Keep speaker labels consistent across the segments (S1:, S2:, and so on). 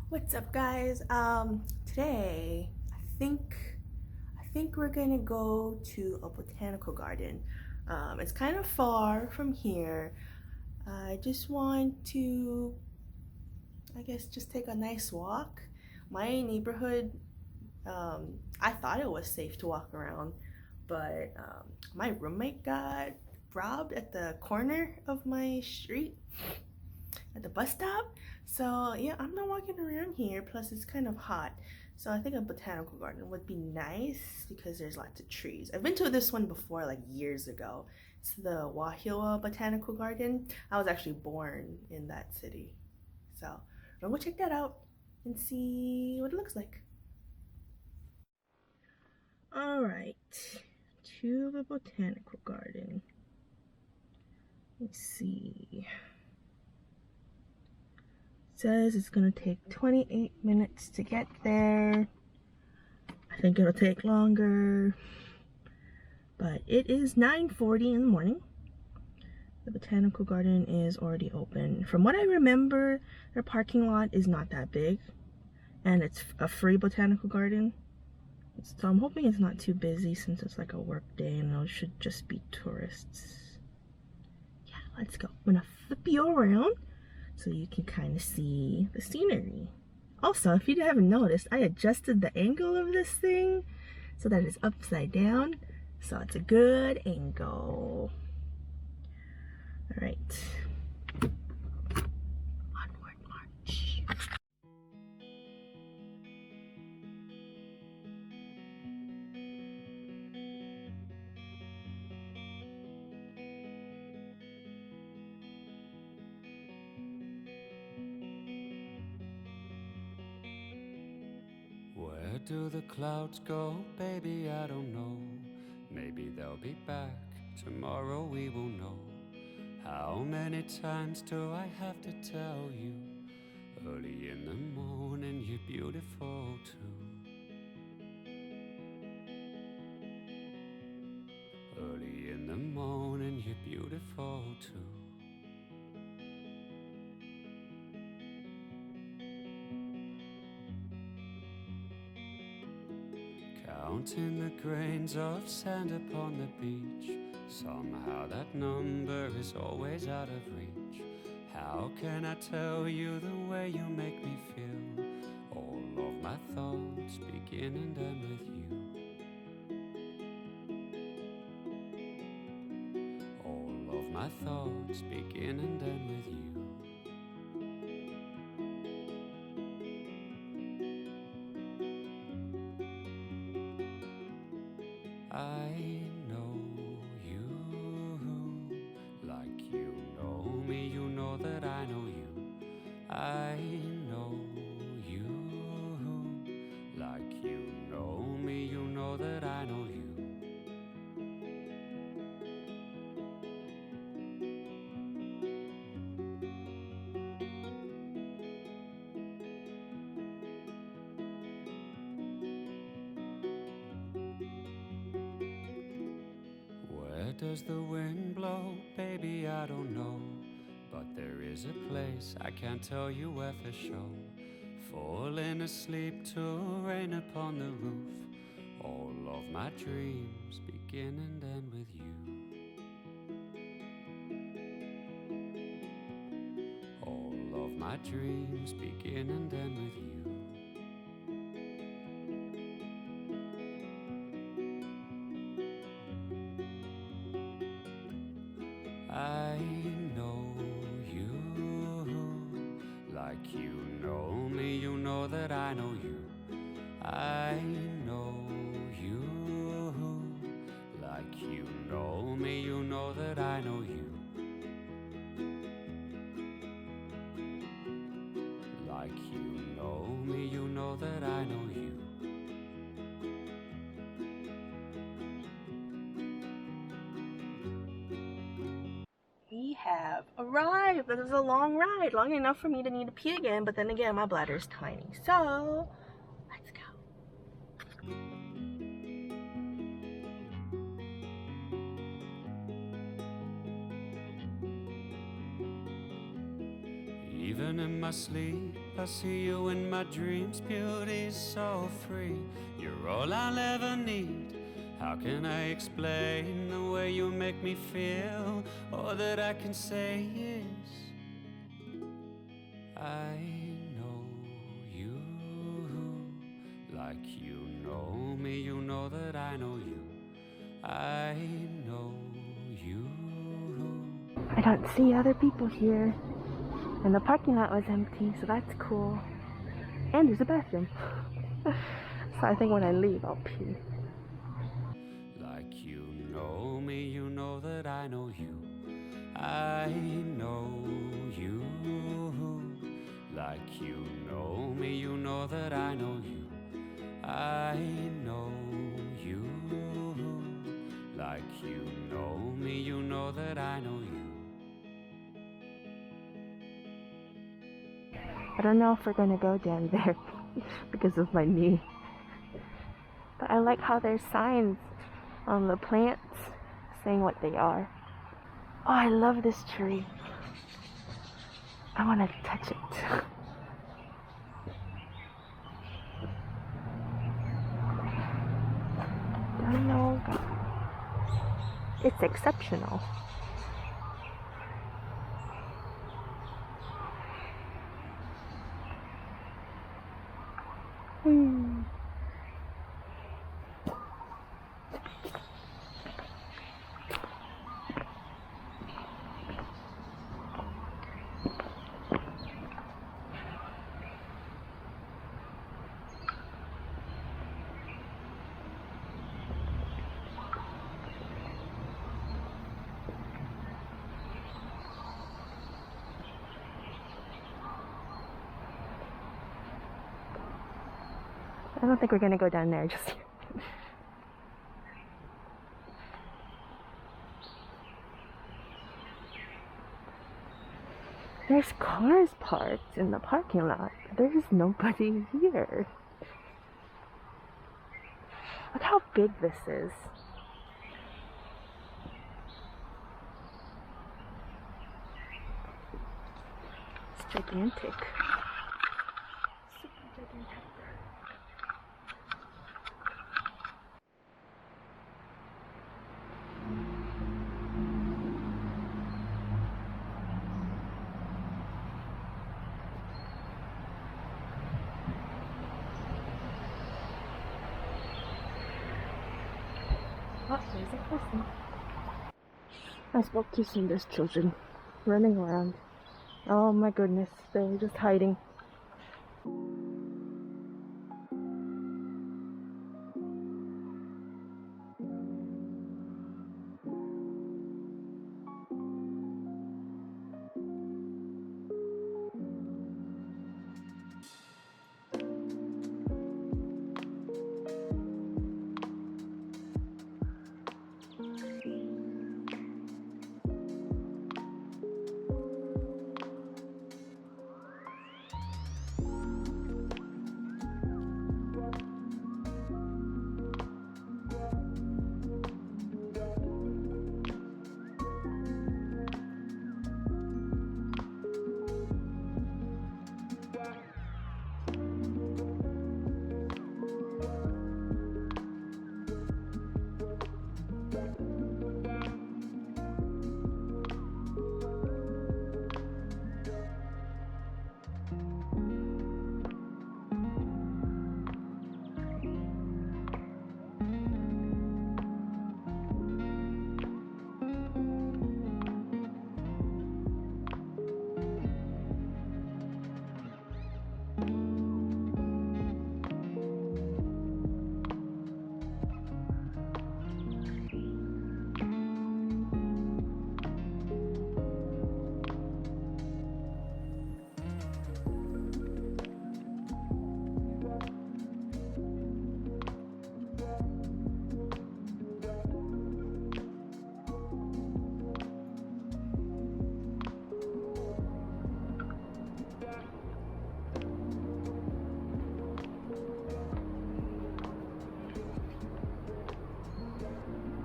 S1: What's up, guys? Today I think we're gonna go to a botanical garden. It's kind of far from here. I just want to, I guess, just take a nice walk. My neighborhood, I thought it was safe to walk around, but my roommate got robbed at the corner of my street at the bus stop. So yeah, I'm not walking around here. Plus, it's kind of hot. So I think a botanical garden would be nice because there's lots of trees. I've been to this one before, like years ago. It's the Wahila Botanical Garden. I was actually born in that city. So I'm gonna go check that out and see what it looks like. All right, to the botanical garden. Let's see. Says it's gonna take 28 minutes to get there. I think it'll take longer, but it is 9:40 in the morning. The botanical garden is already open. From what I remember, their parking lot is not that big, and it's a free botanical garden. So I'm hoping it's not too busy since it's like a work day and it should just be tourists. Yeah, let's go. I'm gonna flip you around so you can kind of see the scenery. Also, if you haven't noticed, I adjusted the angle of this thing so that it's upside down, so it's a good angle. All right, onward march.
S2: Where do the clouds go, baby? I don't know. Maybe they'll be back tomorrow, we will know. How many times do I have to tell you? Early in the morning, you're beautiful too. Early in the morning, you're beautiful too. Counting the grains of sand upon the beach. Somehow that number is always out of reach. How can I tell you the way you make me feel? All of my thoughts begin and end with you. All of my thoughts begin and end with you. I know you like you know me, you know that I know you. I know you like you know me, you know that I know you. Where does the wind blow? Baby, I don't know. But there is a place, I can't tell you where for sure. Falling asleep to rain upon the roof. All of my dreams begin and end with you. All of my dreams begin and end with you. I know you like you know me, you know that I know you. I know you like you know me, you know that I know you. Like you know me, you know that I know you.
S1: We have arrived. This is a long ride, long enough for me to need to pee again, but then again, my bladder is tiny. So, let's go.
S2: Even in my sleep, I see you in my dreams, beauty so free. You're all I'll ever need. How can I explain the way you make me feel? All that I can say is I know you. Like you know me, you know that I know you. I know you.
S1: I don't see other people here. And the parking lot was empty, so that's cool. And there's a bathroom. So I think when I leave, I'll pee.
S2: Like you know me, you know that I know you. I know you. Like you know me, you know that I know you. I know you. Like you know me, you know that I know you.
S1: I don't know if we're gonna go down there because of my knee. But I like how there's signs on the plants saying what they are. Oh, I love this tree. I want to touch it. Don't know. It's exceptional. I don't think we're gonna go down there just yet. There's cars parked in the parking lot. There's nobody here. Look how big this is. It's gigantic. Super gigantic. Oh, there's a person. I spoke to some of these children running around. Oh my goodness, they were just hiding.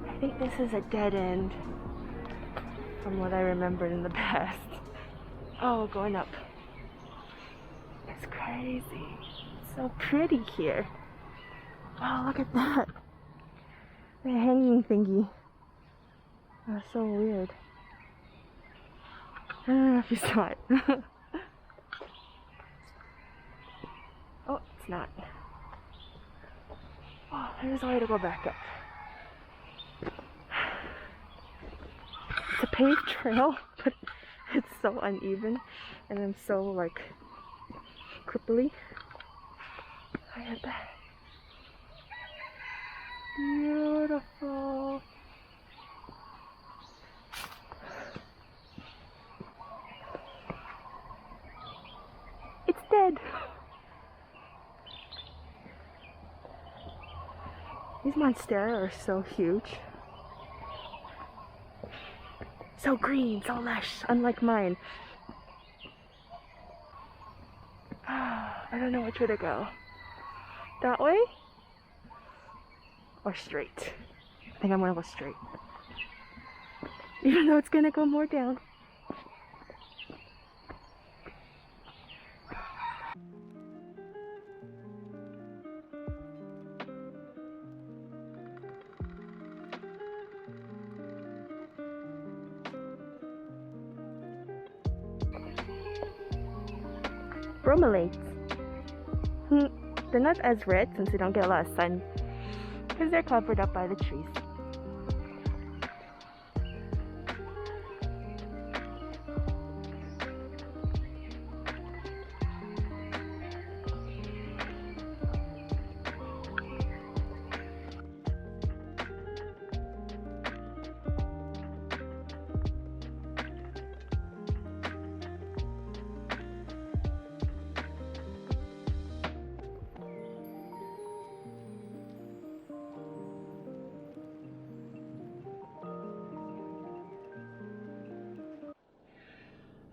S1: I think this is a dead end from what I remembered in the past. Oh, going up. It's crazy. It's so pretty here. Oh, look at that. The hanging thingy. That's so weird. I don't know if you saw it. Oh, it's not. Oh, there's a way to go back up. It's a paved trail, but it's so uneven and I'm so like cripply. Look at that. Beautiful. It's dead. These monstera are so huge. So green, so lush, unlike mine. I don't know which way to go. That way? Or straight? I think I'm gonna go straight. Even though it's gonna go more down. Bromelates. They're not as red since they don't get a lot of sun because they're covered up by the trees.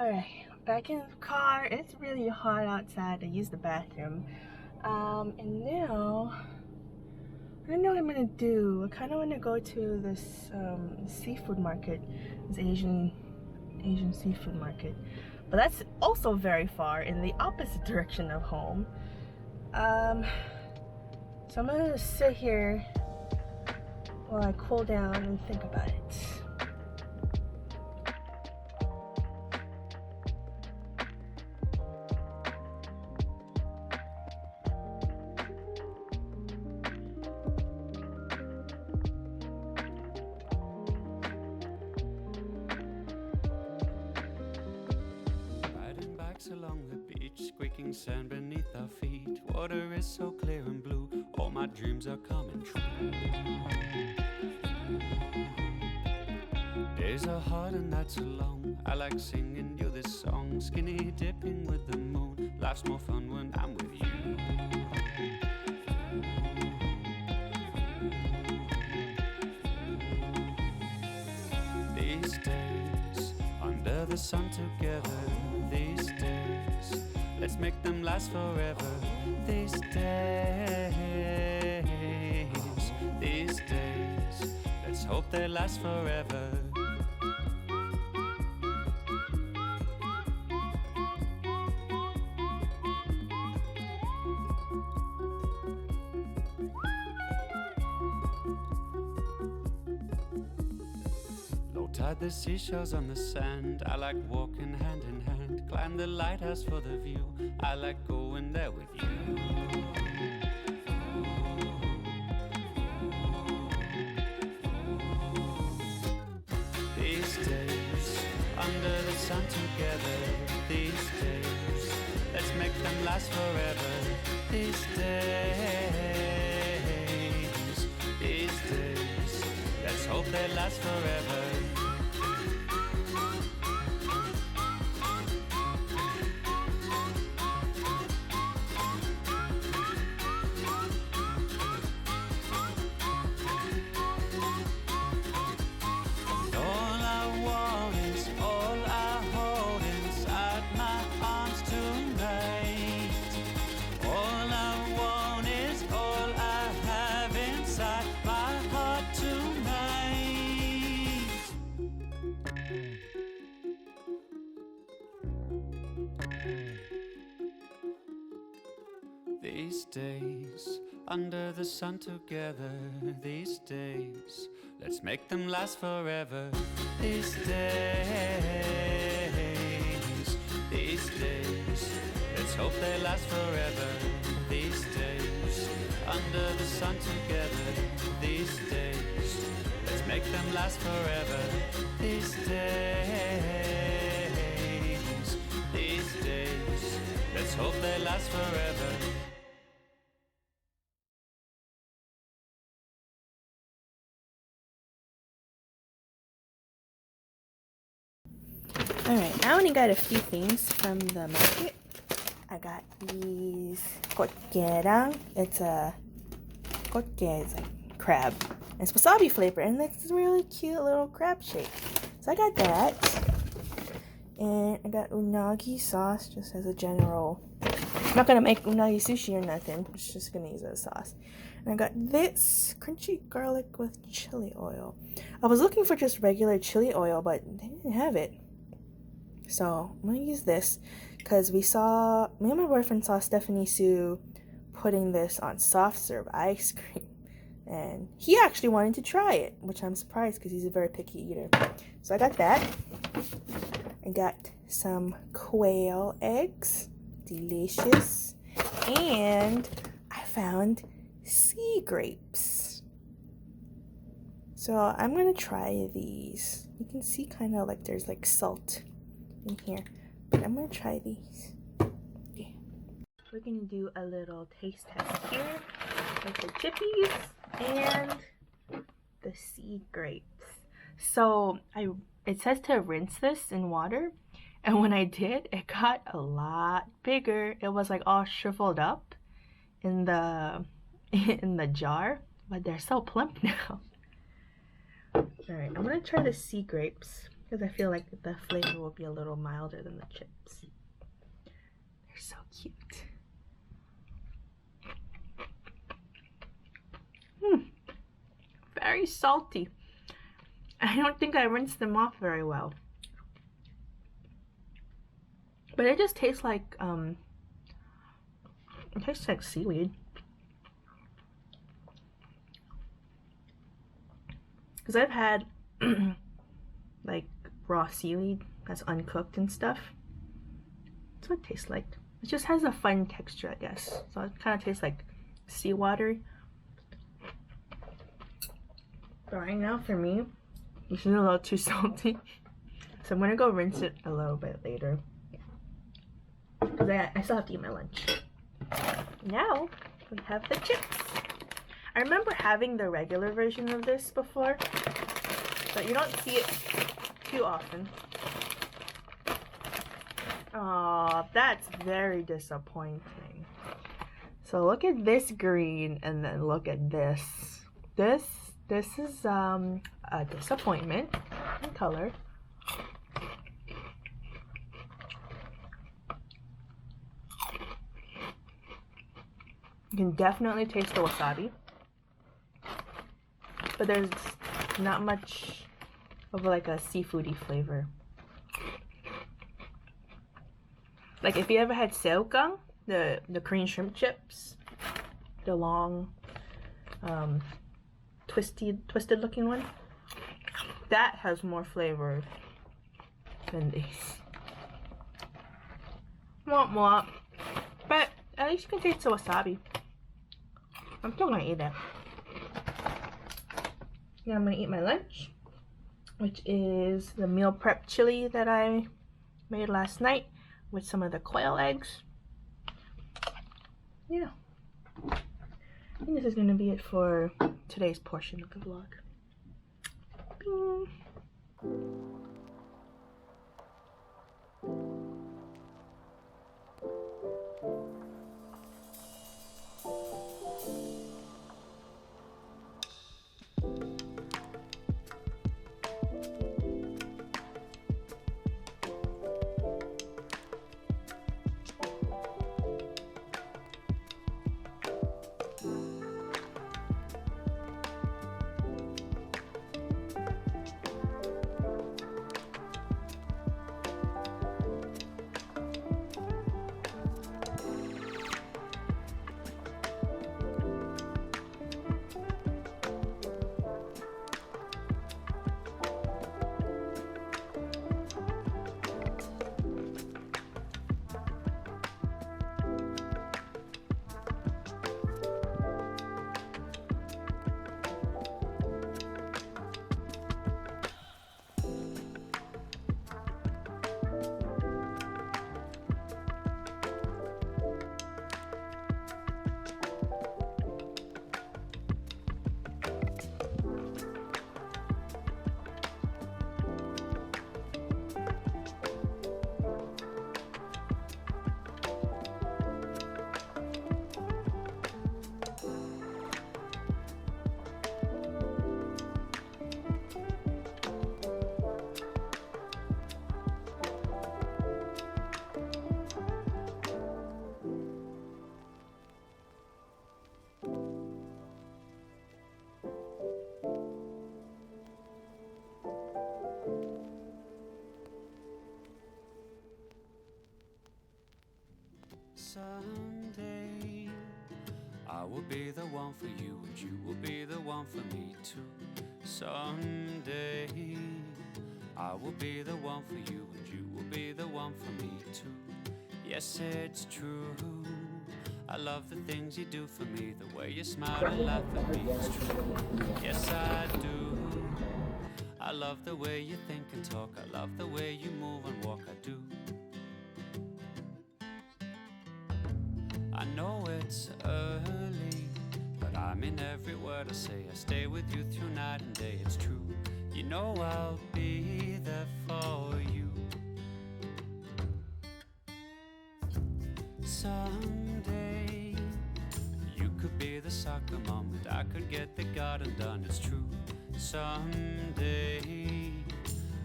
S1: Alright, back in the car. It's really hot outside. I used the bathroom. And now, I don't know what I'm gonna do. I kind of want to go to this seafood market, this Asian seafood market. But that's also very far in the opposite direction of home. So I'm gonna sit here while I cool down and think about it.
S2: Along the beach, squeaking sand beneath our feet. Water is so clear and blue, all my dreams are coming true. Days are hard and nights are long. I like singing you this song. Skinny dipping with the moon. Life's more fun when I'm with you. These days, under the sun together. These days, let's make them last forever. These days, let's hope they last forever. Low tide, the seashells on the sand. I like walking hand in hand. Climb the lighthouse for the view. I like going there with you. These days, under the sun together. These days, let's make them last forever. These days, let's hope they last forever. these days, under the sun together, these days, let's make them last forever. These days, let's hope they last forever. These days, under the sun together, these days, let's make them last forever. These days, let's hope they last forever.
S1: Alright, I only got a few things from the market. I got these kotgerang. It's a kotge, it's like crab. And it's wasabi flavor, and it's a really cute little crab shape. So I got that. And I got unagi sauce just as a general. I'm not gonna make unagi sushi or nothing. It's just gonna use it as sauce. And I got this crunchy garlic with chili oil. I was looking for just regular chili oil, but they didn't have it. So I'm gonna use this because me and my boyfriend saw Stephanie Sue putting this on soft serve ice cream, and he actually wanted to try it, which I'm surprised because he's a very picky eater. So I got that. I got some quail eggs, delicious, and I found sea grapes. So I'm gonna try these. You can see kind of like there's like salt in here, but I'm gonna try these. Okay. We're gonna do a little taste test here with the chippies and the sea grapes. So it says to rinse this in water, and when I did, it got a lot bigger. It was like all shriveled up in the jar, but they're so plump now. Alright, I'm gonna try the sea grapes because I feel like the flavor will be a little milder than the chips. They're so cute. Very salty. I don't think I rinsed them off very well. But it just tastes like seaweed. Because I've had like raw seaweed that's uncooked and stuff. That's what it tastes like. It just has a fun texture, I guess. So it kind of tastes like seawater. But right now, for me, this is a little too salty. So I'm gonna go rinse it a little bit later. Because I still have to eat my lunch. Now, we have the chips. I remember having the regular version of this before, but you don't see it too often. Oh, that's very disappointing. So look at this green, and then look at this. This is a disappointment in color. You can definitely taste the wasabi, but there's not much of like a seafoody flavor. Like if you ever had seokang, the Korean shrimp chips, the long twisted looking one, that has more flavor than these. Womp womp. But at least you can taste the wasabi. I'm still gonna eat it. Now I'm gonna eat my lunch, which is the meal prep chili that I made last night with some of the quail eggs. Yeah. I think this is gonna be it for today's portion of the vlog. Bing.
S2: Someday I will be the one for you, and you will be the one for me too. Someday I will be the one for you, and you will be the one for me too. Yes, it's true. I love the things you do for me, the way you smile and laugh at me. It's true. Yes, I do. I love the way you think and talk. I love the way you move and walk. I do. I know it's early, but I mean every word I say. I stay with you through night and day. It's true. You know I'll be there for you. Someday you could be the soccer mom, and I could get the garden done. It's true. Someday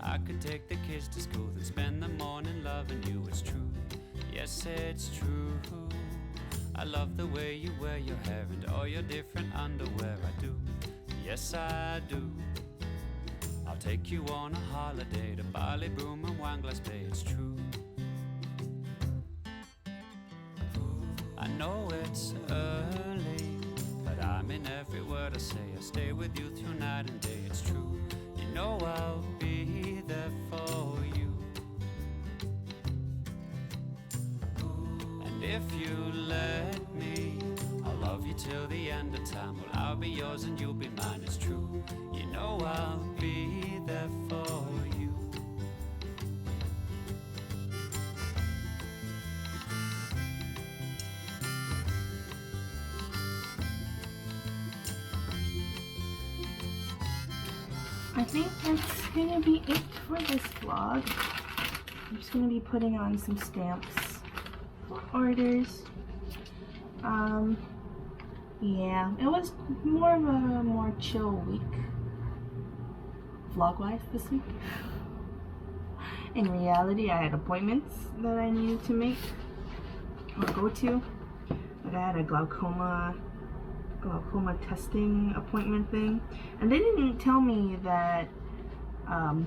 S2: I could take the kids to school, then spend the morning loving you. It's true. Yes, it's true. I love the way you wear your hair and all your different underwear. I do. Yes, I do. I'll take you on a holiday to Bali, Broom and Wanglass Bay. It's true. I know it's early, but I mean every word I say. I stay with you through night and day. It's true. You know I'll be there for you. And if you let me, I'll love you till the end of time. Well, I'll be yours and you'll be mine. It's true. You know I'll be there for you.
S1: I think that's gonna be it for this vlog. I'm just gonna be putting on some stamps for orders. Yeah, it was more of a more chill week, vlog-wise this week. In reality, I had appointments that I needed to make or go to. Like I had a glaucoma testing appointment thing, and they didn't tell me that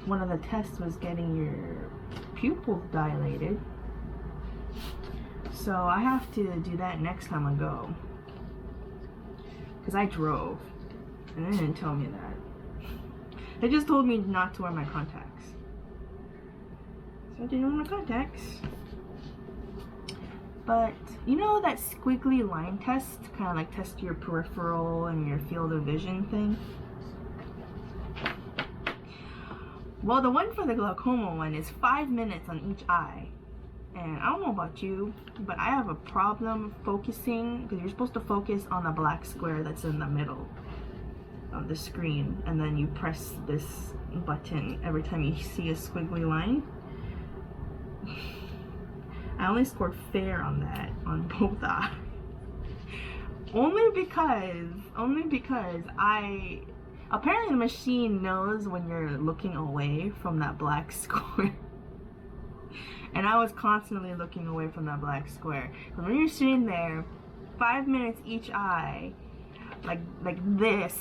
S1: one of the tests was getting your pupils dilated, so I have to do that next time I go, because I drove and they didn't tell me that. They just told me not to wear my contacts, so I didn't wear my contacts. But you know that squiggly line test, kind of like test your peripheral and your field of vision thing? Well, the one for the glaucoma one is 5 minutes on each eye. And I don't know about you, but I have a problem focusing, because you're supposed to focus on the black square that's in the middle of the screen, and then you press this button every time you see a squiggly line. I only scored fair on that, on both eyes. Only because apparently the machine knows when you're looking away from that black square. And I was constantly looking away from that black square. But when you're sitting there, 5 minutes each eye, like this,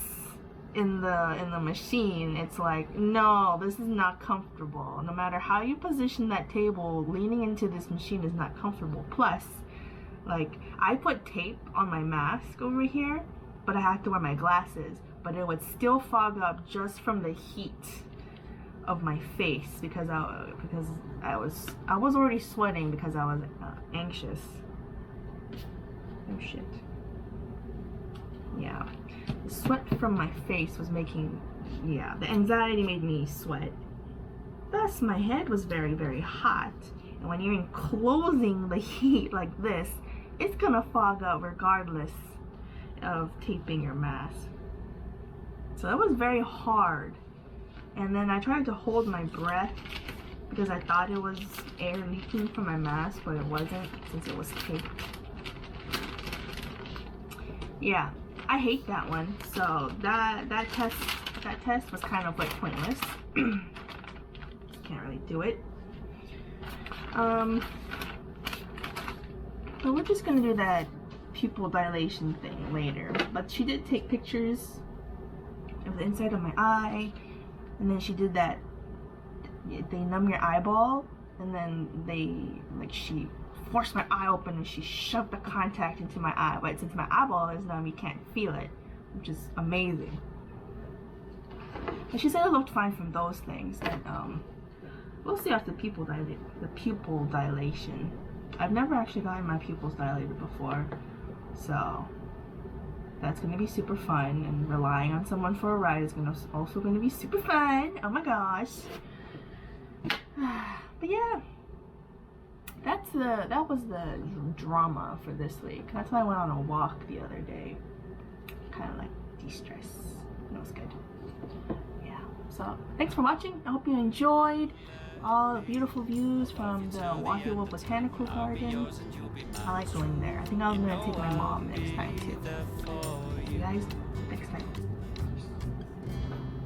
S1: in the machine, it's like, no, this is not comfortable. No matter how you position that table, leaning into this machine is not comfortable. Plus, like, I put tape on my mask over here, but I have to wear my glasses, but it would still fog up just from the heat of my face, because I was already sweating because I was anxious. Oh shit. Yeah, the sweat from my face was making, yeah, the anxiety made me sweat. Thus, my head was very, very hot. And when you're enclosing the heat like this, it's gonna fog up regardless of taping your mask. So that was very hard. And then I tried to hold my breath because I thought it was air leaking from my mask, but it wasn't, since it was taped. Yeah, I hate that one. So that test was kind of like pointless. Can't really do it. But we're just gonna do that pupil dilation thing later. But she did take pictures of the inside of my eye, and then she did that, they numb your eyeball, and then she forced my eye open and she shoved the contact into my eye. But since my eyeball is numb, you can't feel it, which is amazing. And she said it looked fine from those things. And we'll see after the pupil dilation. I've never actually gotten my pupils dilated before, so that's gonna be super fun. And relying on someone for a ride is also gonna be super fun. Oh my gosh! But yeah, that was the drama for this week. That's why I went on a walk the other day, kind of like de-stress. It was good. Yeah. So thanks for watching. I hope you enjoyed all the beautiful views from the Wahiwa Botanical Garden. I like going there. I think I'm gonna take my mom next time too. You guys.